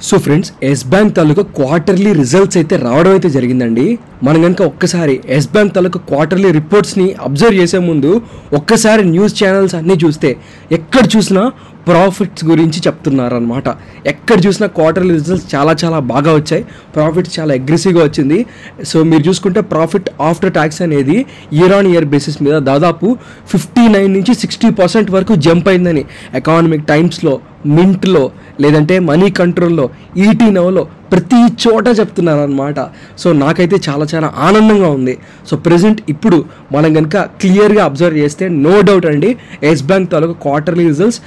So friends, yes Bank తాలూకా quarterly results అయితే రావడం అయితే జరిగిందండి. మనం కనుక ఒక్కసారి ఎస్ బ్యాంక్ తాలూకా క్వార్టర్లీ రిపోర్ట్స్ని అబ్జర్వ్ చేసే ముందు ఒక్కసారి న్యూస్ ఛానల్స్ అన్నీ చూస్తే ఎక్కడ చూసినా ప్రాఫిట్స్ గురించి చెప్తున్నారనమాట. ఎక్కడ చూసినా క్వార్టర్లీ రిజల్ట్స్ చాలా బాగా వచ్చాయి, ప్రాఫిట్స్ చాలా అగ్రెసివ్గా వచ్చింది. సో మీరు చూసుకుంటే ప్రాఫిట్ ఆఫ్టర్ ట్యాక్స్ అనేది ఇయర్ ఆన్ ఇయర్ బేసిస్ మీద దాదాపు 59 నుంచి 60% వరకు జంప్ అయిందని ఎకనామిక్ టైమ్స్లో, మింట్లో, లేదంటే మనీ కంట్రోల్లో, ఈటీ నవ్లో ప్రతి చోట చెప్తున్నారనమాట. సో నాకైతే చాలా ఆనందంగా ఉంది. సో ప్రెజెంట్ ఇప్పుడు మనం కనుక క్లియర్గా అబ్జర్వ్ చేస్తే నో డౌట్ అండి, ఎస్ బ్యాంక్ తాలూకా క్వార్టర్లీ రిజల్ట్స్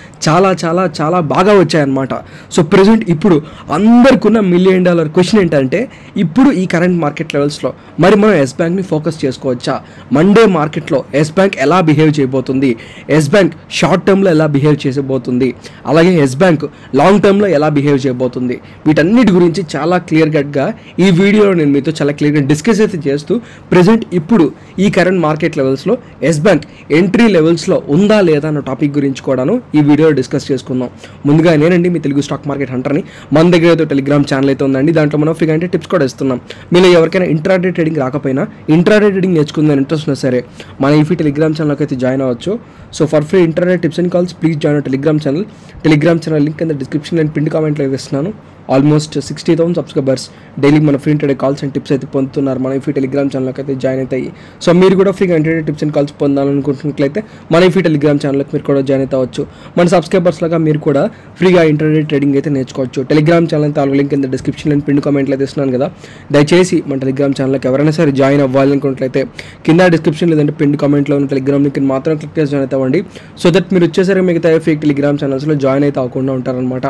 చాలా బాగా వచ్చాయన్నమాట. సో ప్రెజెంట్ ఇప్పుడు అందరికున్న $1 మిలియన్ క్వశ్చన్ ఏంటంటే, ఇప్పుడు ఈ కరెంట్ మార్కెట్ లెవెల్స్లో మరి మనం ఎస్ బ్యాంక్ని ఫోకస్ చేసుకోవచ్చా? మండే మార్కెట్లో ఎస్ బ్యాంక్ ఎలా బిహేవ్ చేయబోతుంది? ఎస్ బ్యాంక్ షార్ట్ టర్మ్లో ఎలా బిహేవ్ చేయబోతుంది? అలాగే ఎస్ బ్యాంక్ లాంగ్ టర్మ్లో ఎలా బిహేవ్ చేయబోతుంది? వీటన్నిటి గురించి చాలా క్లియర్ కట్గా ఈ వీడియోలో నేను మీతో చాలా క్లియర్గా డిస్కస్ అయితే చేస్తూ ప్రెజెంట్ ఇప్పుడు ఈ కరెంట్ మార్కెట్ లెవెల్స్లో ఎస్ బ్యాంక్ ఎంట్రీ లెవెల్స్లో ఉందా లేదా అన్న టాపిక్ గురించి కూడాను ఈ వీడియోలో డిస్కస్ చేసుకుందాం. ముందుగా నేనండి మీ తెలుగు స్టాక్ మార్కెట్ హంటర్ని. మన దగ్గర ఏదో టెలిగ్రామ్ ఛానల్ అయితే ఉందండి, దాంట్లో మనం ఫ్రీగా అంటే టిప్స్ కూడా ఇస్తున్నాం. మీరు ఎవరికైనా ఇంట్రాడే ట్రేడింగ్ రాకపోయినా, ఇంట్రాడే ట్రేడింగ్ నేర్చుకుందని ఇంట్రెస్ట్ ఉన్నా సరే మన ఈ టెలిగ్రామ్ ఛానల్కి అయితే జాయిన్ అవ్వచ్చు. So for free internet tips and calls please join Telegram channel. Telegram channel link కింద డిస్క్రిప్షన్ అండ్ పిన్ కామెంట్లో ఇస్తున్నాను. ఆల్మోస్ట్ 60,000 సబ్స్క్రైబర్స్ డైలీ మన free internet calls and tips అయితే పొందుతున్నారు మన ఈ టెలిగ్రామ్ ఛానల్కి అయితే జాయిన్ అవుతాయి. సో మీరు కూడా ఫ్రీగా ఇంటర్నెట్ టిప్స్ అండ్ కాల్స్ పొందాలనుకుంటున్నట్లయితే మన ఈ టెలిగ్రామ్ ఛానల్కి మీరు కూడా జాయిన్ అవ్వచ్చు. మన సబ్స్క్రైబర్స్ లాగా మీరు కూడా ఫ్రీగా ఇంటర్నెట్ ట్రేడింగ్ అయితే నేర్చుకోవచ్చు. టెలిగ్రామ్ ఛానల్ అయితే లింక్ కింద డిస్క్రిప్షన్ అండ్ పిన్ కామెంట్లో అయితే ఇస్తున్నాను కదా, దయచేసి మన టెలిగ్రామ్ ఛానల్కి ఎవరైనా సరే జాయిన్ అవ్వాలనుకున్నట్లయితే కింద డిస్క్రిప్షన్ లేదంటే పిన్ కామెంట్లో ఉన్న టెలిగ్రామ్ లింక్ మాత్రం క్లిక్ చేసి జాయిన్ అవ్వండి. సో దట్ మీరు వచ్చేసరికి మిగతా ఫేక్ టెలిగ్రామ్ ఛానల్స్లో జాయిన్ అయితే అవ్వకుండా ఉంటారనమాట.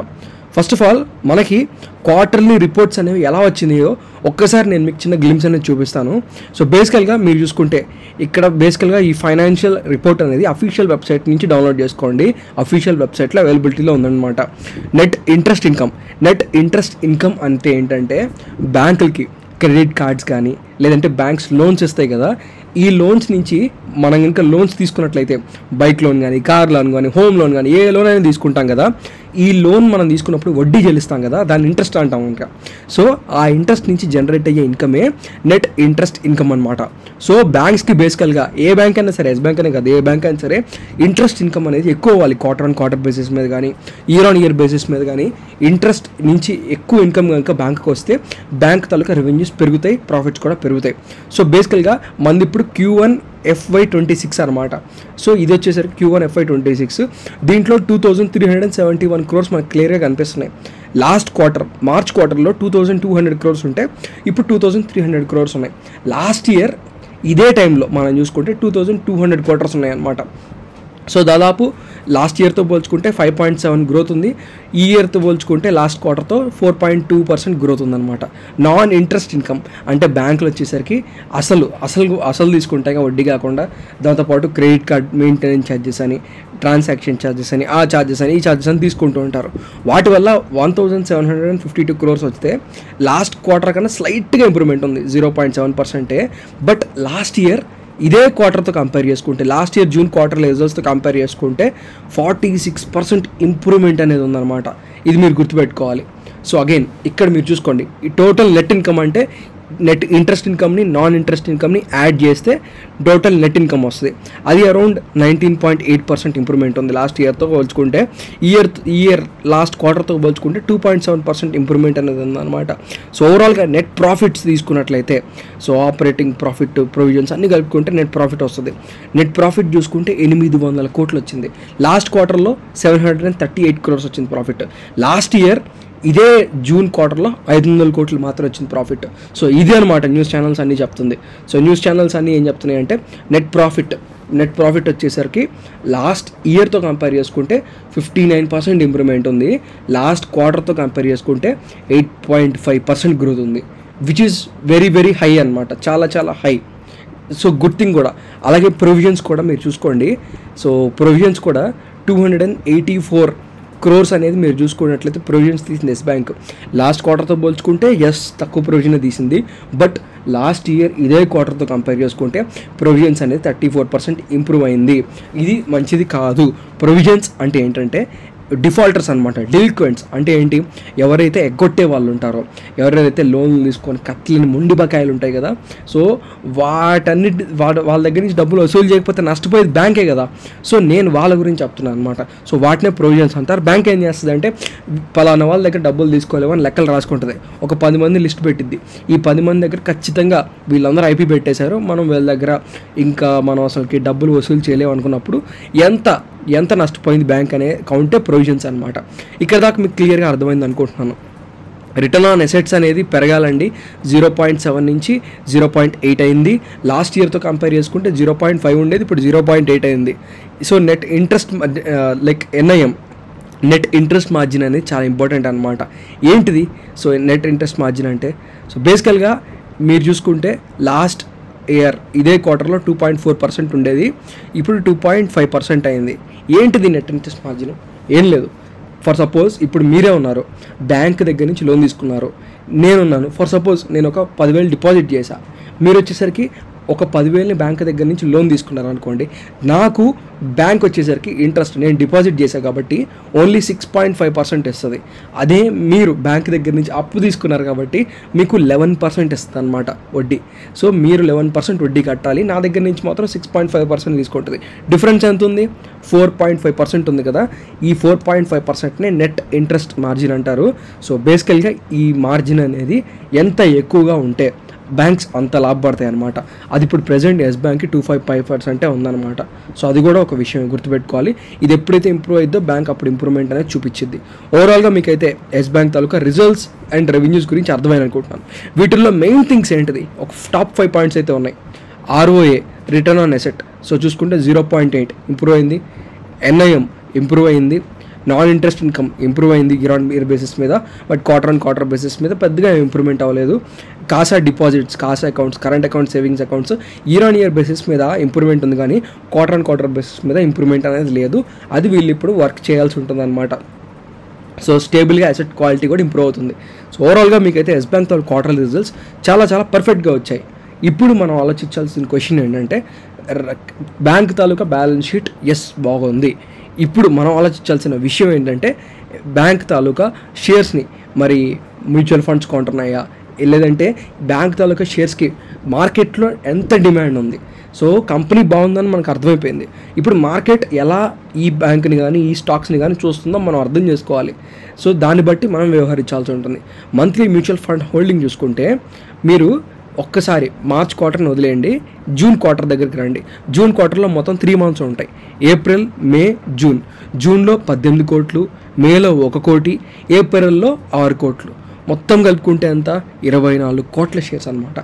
ఫస్ట్ ఆఫ్ ఆల్ మనకి క్వార్టర్లీ రిపోర్ట్స్ అనేవి ఎలా వచ్చినాయో ఒక్కసారి నేను మీకు చిన్న గ్లిమ్స్ అనేది చూపిస్తాను. సో బేసికల్గా మీరు చూసుకుంటే ఇక్కడ బేసికల్గా ఈ ఫైనాన్షియల్ రిపోర్ట్ అనేది అఫీషియల్ వెబ్సైట్ నుంచి డౌన్లోడ్ చేసుకోండి. అఫీషియల్ వెబ్సైట్లో అవైలబిలిటీలో ఉందన్నమాట. నెట్ ఇంట్రెస్ట్ ఇన్కమ్ అంటే ఏంటంటే, బ్యాంకులకి క్రెడిట్ కార్డ్స్ కానీ లేదంటే బ్యాంక్స్ లోన్స్ ఇస్తాయి కదా, ఈ లోన్స్ నుంచి మనం ఇంకా లోన్స్ తీసుకున్నట్లయితే బైక్ లోన్ కానీ, కార్ లోన్ కానీ, హోమ్ లోన్ కానీ, ఏ లోన్ అయినా తీసుకుంటాం కదా, ఈ లోన్ మనం తీసుకున్నప్పుడు వడ్డీ చెల్లిస్తాం కదా, దాన్ని ఇంట్రెస్ట్ అంటాం ఇంకా. సో ఆ ఇంట్రెస్ట్ నుంచి జనరేట్ అయ్యే ఇన్కమే నెట్ ఇంట్రెస్ట్ ఇన్కమ్ అనమాట. సో బ్యాంక్స్కి బేసికల్గా ఏ బ్యాంక్ అయినా సరే, ఎస్ బ్యాంక్ అనే కదా, ఏ బ్యాంక్ అయినా సరే ఇంట్రెస్ట్ ఇన్కమ్ అనేది ఎక్కువ అవ్వాలి. క్వార్టర్ ఆన్ క్వార్టర్ బేసిస్ మీద కానీ, ఇయర్ ఆన్ ఇయర్ బేసిస్ మీద కానీ ఇంట్రెస్ట్ నుంచి ఎక్కువ ఇన్కమ్ కనుక బ్యాంక్కి వస్తే బ్యాంక్ తాలూకా రెవెన్యూస్ పెరుగుతాయి, ప్రాఫిట్స్ కూడా పెరుగుతాయి. సో బేసికల్గా మంది ఇప్పుడు Q1 FY26 అనమాట. సో ఇది వచ్చేసరికి Q1 FY26. దీంట్లో 2,371 crores మనకు క్లియర్గా కనిపిస్తున్నాయి. లాస్ట్ క్వార్టర్ మార్చ్ క్వార్టర్లో 2,200 crores ఉంటే ఇప్పుడు 2,300 crores ఉన్నాయి. లాస్ట్ ఇయర్ ఇదే టైంలో మనం చూసుకుంటే 2,200 crores ఉన్నాయన్నమాట. సో దాదాపు లాస్ట్ ఇయర్తో పోల్చుకుంటే 5.7 గ్రోత్ ఉంది. ఈ ఇయర్తో పోల్చుకుంటే లాస్ట్ క్వార్టర్తో 4.2% గ్రోత్ ఉందన్నమాట. నాన్ ఇంట్రెస్ట్ ఇన్కమ్ అంటే బ్యాంకులు వచ్చేసరికి అసలు తీసుకుంటాయి వడ్డీ కాకుండా, దాంతోపాటు క్రెడిట్ కార్డ్ మెయింటెనెన్స్ ఛార్జెస్ అని, ట్రాన్సాక్షన్ ఛార్జెస్ అని, ఆ ఛార్జెస్ అని, ఈ ఛార్జెస్ అని తీసుకుంటూ ఉంటారు. వాటి వల్ల 1,752 crores వస్తే లాస్ట్ క్వార్టర్ కన్నా స్లైట్గా ఇంప్రూవ్మెంట్ ఉంది, 0.7%. బట్ లాస్ట్ ఇయర్ ఇదే క్వార్టర్తో కంపేర్ చేసుకుంటే, లాస్ట్ ఇయర్ జూన్ క్వార్టర్ రిజల్ట్స్తో కంపేర్ చేసుకుంటే 46% ఇంప్రూవ్మెంట్ అనేది ఉందన్నమాట. ఇది మీరు గుర్తుపెట్టుకోవాలి. సో అగైన్ ఇక్కడ మీరు చూసుకోండి, ఈ టోటల్ నెట్ ఇన్కమ్ అంటే నెట్ ఇంట్రెస్ట్ ఇన్కమ్ని, నాన్ ఇంట్రెస్ట్ ఇన్కమ్ని యాడ్ చేస్తే టోటల్ నెట్ ఇన్కమ్ వస్తుంది. అది అరౌండ్ 19.8% ఇంప్రూవ్మెంట్ ఉంది లాస్ట్ ఇయర్తో పోల్చుకుంటే. ఇయర్ లాస్ట్ క్వార్టర్తో పోల్చుకుంటే 2.7% ఇంప్రూవ్మెంట్ అనేది ఉందన్నమాట. సో ఓవరాల్గా నెట్ ప్రాఫిట్స్ తీసుకున్నట్లయితే, సో ఆపరేటింగ్ ప్రాఫిట్, ప్రొవిజన్స్ అన్నీ కలుపుకుంటే నెట్ ప్రాఫిట్ వస్తుంది. నెట్ ప్రాఫిట్ చూసుకుంటే 800 కోట్లు వచ్చింది. లాస్ట్ క్వార్టర్లో 738 crores వచ్చింది ప్రాఫిట్. లాస్ట్ ఇయర్ ఇదే జూన్ క్వార్టర్లో 500 కోట్లు మాత్రం వచ్చింది ప్రాఫిట్. సో ఇదే అనమాట న్యూస్ ఛానల్స్ అన్నీ చెప్తుంది. సో న్యూస్ ఛానల్స్ అన్నీ ఏం చెప్తున్నాయి అంటే, నెట్ ప్రాఫిట్ వచ్చేసరికి లాస్ట్ ఇయర్తో కంపేర్ చేసుకుంటే 59% ఇంప్రూవ్మెంట్ ఉంది. లాస్ట్ క్వార్టర్తో కంపేర్ చేసుకుంటే 8.5% గ్రోత్ ఉంది, విచ్ ఈస్ వెరీ హై అనమాట, చాలా హై. సో గుడ్ థింగ్ కూడా. అలాగే ప్రొవిజన్స్ కూడా మీరు చూసుకోండి. సో ప్రొవిజన్స్ కూడా 284 crores అనేది మీరు చూసుకున్నట్లయితే ప్రొవిజన్స్ తీసింది ఎస్ బ్యాంక్. లాస్ట్ క్వార్టర్తో పోల్చుకుంటే తక్కువ ప్రొవిజన్ తీసింది. బట్ లాస్ట్ ఇయర్ ఇదే క్వార్టర్తో కంపేర్ చేసుకుంటే ప్రొవిజన్స్ అనేది 34% ఇంప్రూవ్ అయింది. ఇది మంచిది కాదు. ప్రొవిజన్స్ అంటే ఏంటంటే డిఫాల్టర్స్ అనమాట. డెలిక్వెంట్స్ అంటే ఏంటి, ఎవరైతే ఎగ్గొట్టే వాళ్ళు ఉంటారో, ఎవరైతే లోన్లు తీసుకొని కట్టలేని మొండి బకాయిలు ఉంటాయి కదా, సో వాటన్నిటి వాళ్ళ దగ్గర నుంచి డబ్బులు వసూలు చేయకపోతే నష్టపోయేది బ్యాంకే కదా. సో నేను వాళ్ళ గురించి చెప్తున్నాను అనమాట. సో వాటినే ప్రొవిజన్స్ అంటారు. బ్యాంక్ ఏం చేస్తుంది అంటే పలానా వాళ్ళ దగ్గర డబ్బులు తీసుకోలేమని లెక్కలు రాసుకుంటుంది. ఒక 10 మంది లిస్ట్ పెట్టిద్ది. ఈ 10 మంది దగ్గర ఖచ్చితంగా వీళ్ళందరూ ఐపీ పెట్టేశారు, మనం వీళ్ళ దగ్గర ఇంకా మనం అసలుకి డబ్బులు వసూలు చేయలేము అనుకున్నప్పుడు ఎంత నష్టపోయింది బ్యాంక్ అనే కౌంటే ప్రొవిజన్స్ అనమాట. ఇక్కడ దాకా మీకు క్లియర్గా అర్థమైంది అనుకుంటున్నాను. రిటర్న్ ఆన్ అసెట్స్ అనేది పెరగాలండి. 0.7 నుంచి 0.8 అయింది. లాస్ట్ ఇయర్తో కంపేర్ చేసుకుంటే 0.5 ఉండేది, ఇప్పుడు 0.8 అయింది. So net interest like NIM, net interest margin అనేది చాలా ఇంపార్టెంట్ అనమాట. ఏంటిది సో నెట్ ఇంట్రెస్ట్ మార్జిన్ అంటే? సో బేసికల్గా మీరు చూసుకుంటే లాస్ట్ ఇయర్ ఇదే క్వార్టర్లో 2.4% ఉండేది, ఇప్పుడు 2.5% అయింది. ఏంటిది నెట్ ఇంట్రెస్ట్ మార్జిన్? ఏం లేదు. ఫర్ సపోజ్ ఇప్పుడు మీరే ఉన్నారు, బ్యాంక్ దగ్గర నుంచి లోన్ తీసుకున్నారు, నేనున్నాను. ఫర్ సపోజ్ నేను ఒక 10,000 డిపాజిట్ చేశా, మీరు వచ్చేసరికి ఒక 10,000ని బ్యాంక్ దగ్గర నుంచి లోన్ తీసుకున్నారు అనుకోండి, నాకు బ్యాంక్ వచ్చేసరికి ఇంట్రెస్ట్ నేను డిపాజిట్ చేశాను కాబట్టి ఓన్లీ 6.5% ఇస్తుంది. అదే మీరు బ్యాంక్ దగ్గర నుంచి అప్పు తీసుకున్నారు కాబట్టి మీకు 11% ఇస్తుంది అనమాట వడ్డీ. సో మీరు 11% వడ్డీ కట్టాలి, నా దగ్గర నుంచి మాత్రం 6.5% తీసుకుంటుంది. డిఫరెన్స్ ఎంత ఉంది? 4.5% ఉంది కదా. ఈ 4.5%నే నెట్ ఇంట్రెస్ట్ మార్జిన్ అంటారు. సో బేసికల్గా ఈ మార్జిన్ అనేది ఎంత ఎక్కువగా ఉంటే బ్యాంక్స్ అంత లాభపడతాయి అనమాట. అది ఇప్పుడు ప్రెజెంట్ ఎస్ బ్యాంక్కి 2.5% ఉందన్నమాట. సో అది కూడా ఒక విషయం గుర్తుపెట్టుకోవాలి. ఇది ఎప్పుడైతే ఇంప్రూవ్ అయిద్దో బ్యాంక్ అప్పుడు ఇంప్రూవ్మెంట్ అనేది చూపించింది. ఓవరాల్గా మీకైతే ఎస్ బ్యాంక్ తాలూకా రిజల్ట్స్ అండ్ రెవెన్యూస్ గురించి అర్థమైంది అనుకుంటున్నాను. వీటిల్లో మెయిన్ థింగ్స్ ఏంటిది, ఒక టాప్ 5 పాయింట్స్ అయితే ఉన్నాయి. ROA return on asset so చూసుకుంటే 0.8 ఇంప్రూవ్ అయింది. NIM ఇంప్రూవ్ అయింది. నాన్ ఇంట్రెస్ట్ ఇన్కమ్ ఇంప్రూవ్ అయింది ఇయర్ ఆన్ ఇయర్ బేసిస్ మీద, బట్ క్వార్టర్ బేసిస్ మీద పెద్దగా ఇంప్రూవ్మెంట్ అవ్వలేదు. CASA deposits, CASA accounts, current accounts, savings accounts year on year basis మీద improvement ఉంది, కానీ క్వార్టర్ బేసిస్ మీద ఇంప్రూవ్మెంట్ అనేది లేదు. అది వీళ్ళు ఇప్పుడు వర్క్ చేయాల్సి ఉంటుంది అనమాట. సో స్టేబుల్గా అసెట్ క్వాలిటీ కూడా ఇంప్రూవ్ అవుతుంది. సో ఓవరాల్గా మీకైతే ఎస్ బ్యాంక్ తాలూకా క్వార్టర్లీ రిజల్ట్స్ చాలా పర్ఫెక్ట్గా వచ్చాయి. ఇప్పుడు మనం ఆలోచించాల్సిన క్వశ్చన్ ఏంటంటే బ్యాంక్ తాలూకా బ్యాలెన్స్ షీట్ బాగుంది. ఇప్పుడు మనం ఆలోచించాల్సిన విషయం ఏంటంటే బ్యాంక్ తాలూకా షేర్స్ని మరి మ్యూచువల్ ఫండ్స్ కొంటున్నాయా, లేదంటే బ్యాంక్ తాలూకా షేర్స్కి మార్కెట్లో ఎంత డిమాండ్ ఉంది. సో కంపెనీ బాగుందని మనకు అర్థమైపోయింది. ఇప్పుడు మార్కెట్ ఎలా ఈ బ్యాంక్ని కానీ ఈ స్టాక్స్ని కానీ చూస్తుందో మనం అర్థం చేసుకోవాలి. సో దాన్ని బట్టి మనం వ్యవహరించాల్సి ఉంటుంది. మంత్లీ మ్యూచువల్ ఫండ్ హోల్డింగ్ చూసుకుంటే మీరు ఒక్కసారి మార్చ్ క్వార్టర్ని వదిలేయండి, జూన్ క్వార్టర్ దగ్గరికి రండి. జూన్ క్వార్టర్లో మొత్తం 3 మంత్స్ ఉంటాయి, ఏప్రిల్, మే, జూన్. జూన్లో 18 కోట్లు, మేలో 1 కోటి, ఏప్రిల్లో 6 కోట్లు. మొత్తం కలుపుకుంటే ఎంత? 24 కోట్ల షేర్స్ అనమాట.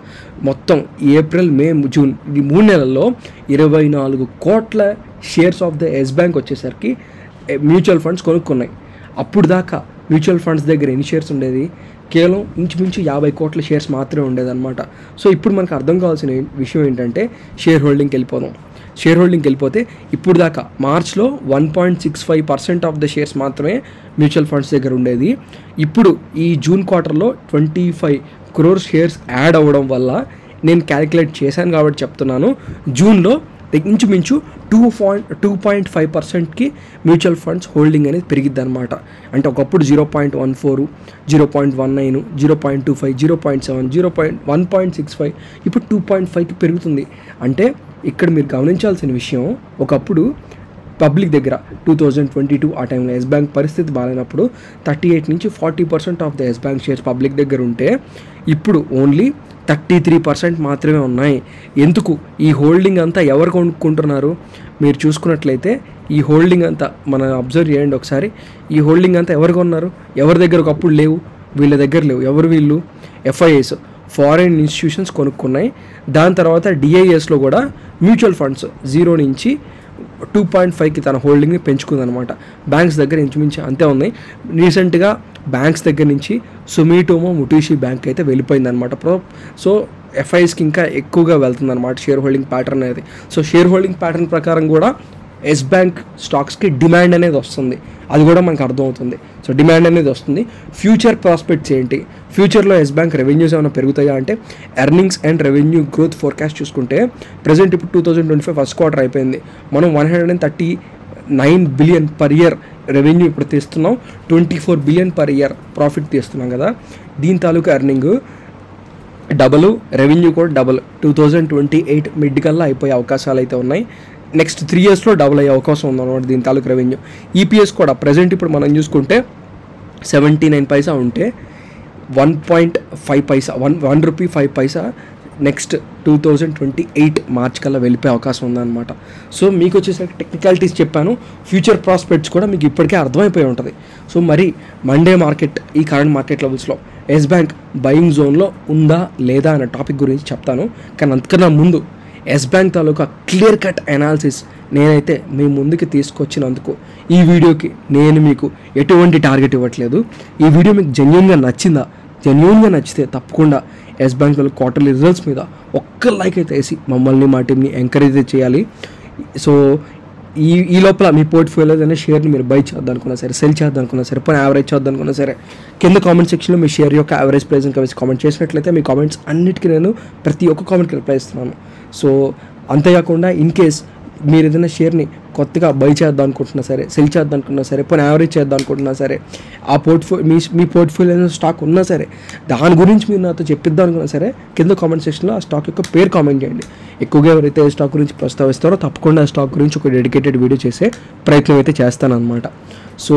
మొత్తం ఏప్రిల్, మే, జూన్ ఈ 3 నెలల్లో 24 కోట్ల shares of the Yes Bank వచ్చేసరికి మ్యూచువల్ ఫండ్స్ కొనుక్కున్నాయి. అప్పుడు దాకా మ్యూచువల్ ఫండ్స్ దగ్గర ఎన్ని షేర్స్ ఉండేది? కేవలం ఇంచుమించు 50 కోట్ల షేర్స్ మాత్రమే ఉండేదన్నమాట. సో ఇప్పుడు మనకు అర్థం కావాల్సిన విషయం ఏంటంటే షేర్ హోల్డింగ్కి వెళ్ళిపోదాం. షేర్ హోల్డింగ్కి వెళ్ళిపోతే ఇప్పుడు దాకా మార్చ్లో 1.65% ఆఫ్ ద షేర్స్ మాత్రమే మ్యూచువల్ ఫండ్స్ దగ్గర ఉండేది. ఇప్పుడు ఈ జూన్ క్వార్టర్లో 25 crore షేర్స్ యాడ్ అవ్వడం వల్ల నేను క్యాలిక్యులేట్ చేశాను కాబట్టి చెప్తున్నాను, జూన్లో ఇంచుమించు 2.5%కి మ్యూచువల్ ఫండ్స్ హోల్డింగ్ అనేది పెరిగిద్ది అనమాట. అంటే ఒకప్పుడు 0.14, 0.19, 0.25, 0.7, 1.65, ఇప్పుడు 2.5కి పెరుగుతుంది. అంటే ఇక్కడ మీరు గమనించాల్సిన విషయం, ఒకప్పుడు పబ్లిక్ దగ్గర 2022 ఆ టైంలో ఎస్ బ్యాంక్ పరిస్థితి బాగాలేనప్పుడు 38 నుంచి 40% of the Yes Bank shares public దగ్గర ఉంటే ఇప్పుడు ఓన్లీ 33% మాత్రమే ఉన్నాయి. ఎందుకు? ఈ హోల్డింగ్ అంతా ఎవరు కొనుక్కుంటున్నారు? మీరు చూసుకున్నట్లయితే ఈ హోల్డింగ్ అంతా మనం అబ్జర్వ్ చేయండి ఒకసారి. ఈ హోల్డింగ్ అంతా ఎవరు కొన్నారు? ఎవరి దగ్గర ఒకప్పుడు లేవు, వీళ్ళ దగ్గర లేవు. ఎవరు వీళ్ళు? FIIs, ఫారిన్ ఇన్స్టిట్యూషన్స్ కొనుక్కున్నాయి. దాని తర్వాత DISలో కూడా మ్యూచువల్ ఫండ్స్ 0 నుంచి 2.5కి తన హోల్డింగ్ని పెంచుకుందనమాట. బ్యాంక్స్ దగ్గర ఇంచుమించు అంతే ఉన్నాయి. రీసెంట్గా బ్యాంక్స్ దగ్గర నుంచి సుమిటోమో ముటీషి బ్యాంక్ అయితే వెళ్ళిపోయిందనమాట. సో FIIస్కి ఇంకా ఎక్కువగా వెళ్తుందన్నమాట షేర్ హోల్డింగ్ ప్యాటర్న్ అనేది. సో షేర్ హోల్డింగ్ ప్యాటర్న్ ప్రకారం కూడా ఎస్ బ్యాంక్ స్టాక్స్కి డిమాండ్ అనేది వస్తుంది, అది కూడా మనకు అర్థమవుతుంది. సో డిమాండ్ అనేది వస్తుంది. ఫ్యూచర్ ప్రాస్పెక్ట్స్ ఏంటి? ఫ్యూచర్లో ఎస్ బ్యాంక్ రెవెన్యూస్ ఏమైనా పెరుగుతాయా అంటే earnings and revenue growth forecast చూసుకుంటే ప్రజెంట్ ఇప్పుడు 2025 ఫస్ట్ క్వార్టర్ అయిపోయింది, మనం 130 9 బిలియన్ పర్ ఇయర్ రెవెన్యూ ఇప్పుడు తీస్తున్నాం, 24 బిలియన్ పర్ ఇయర్ ప్రాఫిట్ తీస్తున్నాం కదా. దీని తాలూకా ఎర్నింగ్ డబల్, రెవెన్యూ కూడా డబల్. 2028 మిడ్ కల్లా అయిపోయే అవకాశాలు అయితే ఉన్నాయి. నెక్స్ట్ 3 ఇయర్స్లో డబుల్ అయ్యే అవకాశం ఉందన్నమాట దీని తాలూకు రెవెన్యూ. ఈపీఎస్ కూడా ప్రజెంట్ ఇప్పుడు మనం చూసుకుంటే 79 పైసా ఉంటే 1.5 పైసా, 1 రూపీ 5 పైసా నెక్స్ట్ 2028 మార్చ్ కల్లా వెళ్ళిపోయే అవకాశం ఉందన్నమాట. సో మీకు వచ్చేసరికి టెక్నికాలిటీస్ చెప్పాను, ఫ్యూచర్ ప్రాస్పెక్ట్స్ కూడా మీకు ఇప్పటికే అర్థమైపోయి ఉంటుంది. సో మరి మండే మార్కెట్, ఈ కరెంట్ మార్కెట్ లెవెల్స్లో ఎస్ బ్యాంక్ బయింగ్ జోన్లో ఉందా లేదా అనే టాపిక్ గురించి చెప్తాను. కానీ అంతకన్నా ముందు ఎస్ బ్యాంక్ తాలూకా క్లియర్ కట్ అనాలిసిస్ నేనైతే మీ ముందుకి తీసుకొచ్చినందుకు ఈ వీడియోకి నేను మీకు ఎటువంటి టార్గెట్ ఇవ్వట్లేదు. ఈ వీడియో మీకు జెన్యూన్గా నచ్చిందా? జెన్యూన్గా నచ్చితే తప్పకుండా ఎస్ బ్యాంక్ వాళ్ళ క్వార్టర్లీ రిజల్ట్స్ మీద ఒక్క లైక్ అయితే వేసి మమ్మల్ని, మా టీమ్ని ఎంకరేజ్ చేయాలి. సో ఈ లోపల మీ పోర్ట్ఫోలియో అనే షేర్ని మీరు బై చేద్దాం అనుకున్నా సరే, సెల్ చేద్దాం అనుకున్నా సరే, పోనీ యావరేజ్ చేద్దాం అనుకున్నా సరే, కింద కామెంట్ సెక్షన్లో మీ షేర్ యొక్క యావరేజ్ ప్రైస్ ఇంకా వేసి కామెంట్ చేసినట్లయితే మీ కామెంట్స్ అన్నిటికీ నేను ప్రతి ఒక్క కామెంట్కి రిప్లై ఇస్తున్నాను. సో అంతేకాకుండా ఇన్ కేస్ మీరు ఏదైనా షేర్ని కొత్తగా బై చేద్దాం అనుకుంటున్నా సరే, సెల్ చేద్దాం అనుకున్నా సరే, పోనీ యావరేజ్ చేద్దాం అనుకుంటున్నా సరే, ఆ మీ పోర్ట్ఫోలియో స్టాక్ ఉన్నా సరే, దాని గురించి మీరు నాతో చెప్పిద్దాం అనుకున్నా సరే, కింద కామెంట్ సెక్షన్లో ఆ స్టాక్ యొక్క పేరు కామెంట్ చేయండి. ఎక్కువగా ఎవరైతే స్టాక్ గురించి ప్రస్తావిస్తారో తప్పకుండా ఆ స్టాక్ గురించి ఒక డెడికేటెడ్ వీడియో చేసే ప్రయత్నం అయితే చేస్తానన్నమాట. సో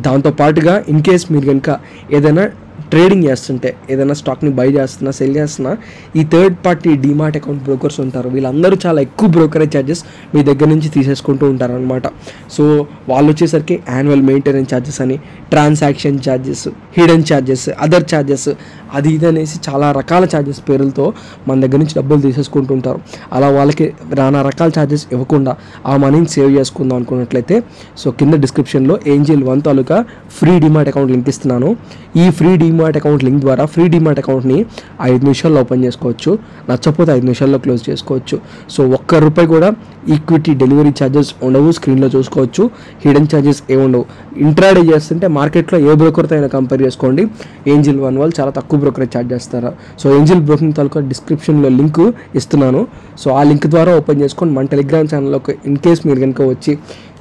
దాంతోపాటుగా ఇన్ కేస్ మీరు కనుక ఏదైనా ట్రేడింగ్ చేస్తుంటే, ఏదైనా స్టాక్ని బై చేస్తున్నా, సెల్ చేస్తున్నా, ఈ third party DMart account brokers ఉంటారు, వీళ్ళందరూ చాలా ఎక్కువ బ్రోకరేజ్ ఛార్జెస్ మీ దగ్గర నుంచి తీసేసుకుంటూ ఉంటారు అనమాట. సో వాళ్ళు వచ్చేసరికి యాన్యువల్ మెయింటెనెన్స్ ఛార్జెస్ అని, transaction charges, hidden charges, other charges, అది ఇది అనేసి చాలా రకాల ఛార్జెస్ పేరులతో మన దగ్గర నుంచి డబ్బులు తీసేసుకుంటూ ఉంటారు. అలా వాళ్ళకి నానా రకాల ఛార్జెస్ ఇవ్వకుండా ఆ మనీని సేవ్ చేసుకుందాం అనుకున్నట్లయితే సో కింద డిస్క్రిప్షన్లో ఏంజిల్ 1 తాలూకా ఫ్రీ డిమార్ట్ అకౌంట్ లింక్ ఇస్తున్నాను. ఈ ఫ్రీ డిమార్ట్ అకౌంట్ లింక్ ద్వారా ఫ్రీ డిమార్ట్ అకౌంట్ని 5 నిమిషాల్లో ఓపెన్ చేసుకోవచ్చు, నచ్చకపోతే 5 నిమిషాల్లో క్లోజ్ చేసుకోవచ్చు. సో ₹1 కూడా ఈక్విటీ డెలివరీ ఛార్జెస్ ఉండవు, స్క్రీన్లో చూసుకోవచ్చు. హిడెన్ ఛార్జెస్ ఏముండవు. ఇంట్రాడే చేస్తుంటే మార్కెట్లో ఏ బ్రోకర్తో అయినా కంపేర్ చేసుకోండి, ఏంజిల్ 1 వాళ్ళు చాలా తక్కువ బ్రోకరేజ్ ఛార్జ్ చేస్తారు. సో ఏంజిల్ బ్రోకింగ్ తాలూకా డిస్క్రిప్షన్లో లింక్ ఇస్తున్నాను. సో ఆ లింక్ ద్వారా ఓపెన్ చేసుకొని మన టెలిగ్రామ్ ఛానల్లోకి ఇన్ కేస్ మీరు కనుక వచ్చి,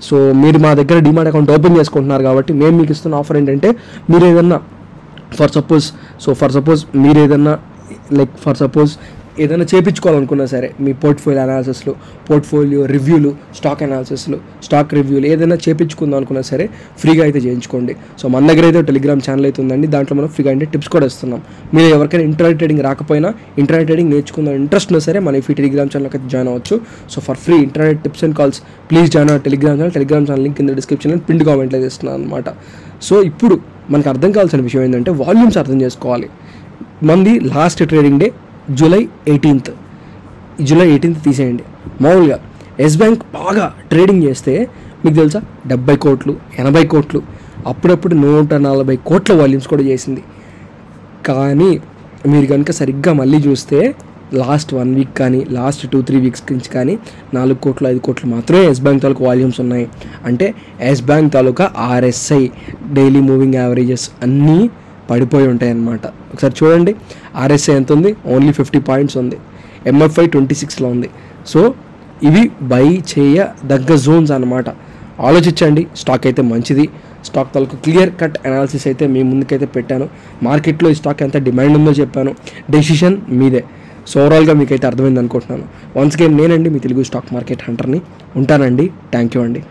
సో మీరు మా దగ్గర డిమార్ట్ అకౌంట్ ఓపెన్ చేసుకుంటున్నారు కాబట్టి మేము మీకు ఇస్తున్న ఆఫర్ ఏంటంటే, మీరు ఏదన్నా ఫర్ సపోజ్ మీరు ఏదైనా చేయించుకోవాలనుకున్నా సరే, మీ పోర్ట్ఫోలియో అనాలిసిస్లు, పోర్ట్ఫోలియో రివ్యూలు, స్టాక్ అనాలిసిస్లు, స్టాక్ రివ్యూలు ఏదైనా చేయించుకుందాం అనుకున్నా సరే ఫ్రీగా అయితే చేయించుకోండి. సో మన దగ్గర అయితే టెలిగ్రామ్ ఛానల్ అయితే ఉందండి, దాంట్లో మనం ఫ్రీగా అంటే టిప్స్ కూడా ఇస్తున్నాం. మీరు ఎవరికైనా ఇంటర్నెట్ ట్రేడింగ్ రాకపోయినా, ఇంటర్నెట్ ట్రేడింగ్ నేర్చుకుందాం ఇంట్రెస్ట్ ఉన్నా సరే మన ఈ టెలిగ్రామ్ ఛానల్కి అయితే జాయిన్ అవ్వచ్చు. So for free internet tips and calls please join hour Telegram channel link కింద డిస్క్రిప్షన్లో పిన్ కామెంట్లో ఇస్తున్నాను అనమాట. సో ఇప్పుడు మనకు అర్థం కావాల్సిన విషయం ఏంటంటే వాల్యూమ్స్ అర్థం చేసుకోవాలి. మంది last trading day July 18th తీసేయండి. మామూలుగా ఎస్ బ్యాంక్ బాగా ట్రేడింగ్ చేస్తే మీకు తెలుసా 70 కోట్లు, 80 కోట్లు, అప్పుడప్పుడు 140 కోట్ల వాల్యూమ్స్ కూడా చేసింది. కానీ మీరు కనుక సరిగ్గా మళ్ళీ చూస్తే లాస్ట్ 1 వీక్ కానీ, లాస్ట్ 2-3 వీక్స్ నుంచి కానీ 4 కోట్లు 5 కోట్లు మాత్రమే ఎస్ బ్యాంక్ తాలూకా వాల్యూమ్స్ ఉన్నాయి. అంటే ఎస్ బ్యాంక్ తాలూకా RSI డైలీ మూవింగ్ యావరేజెస్ అన్నీ పడిపోయి ఉంటాయి అన్నమాట. ఒకసారి చూడండి, RSI ఎంత ఉంది? ఓన్లీ 50 పాయింట్స్ ఉంది. MFI 26లో ఉంది. సో ఇవి బై చేయదగ్గ జోన్స్ అన్నమాట. ఆలోచించండి. స్టాక్ అయితే మంచిది. స్టాక్ తాలూకు క్లియర్ కట్ అనాలిసిస్ అయితే మీ ముందుకైతే పెట్టాను. మార్కెట్లో ఈ స్టాక్ ఎంత డిమాండ్ ఉందో చెప్పాను. డెసిషన్ మీదే. సో ఓవరాల్గా మీకైతే అర్థమైంది అనుకుంటున్నాను. వన్స్ అగైన్ నేనండి మీ తెలుగు స్టాక్ మార్కెట్ హంటర్ని. ఉంటానండి. థ్యాంక్ యూ అండి.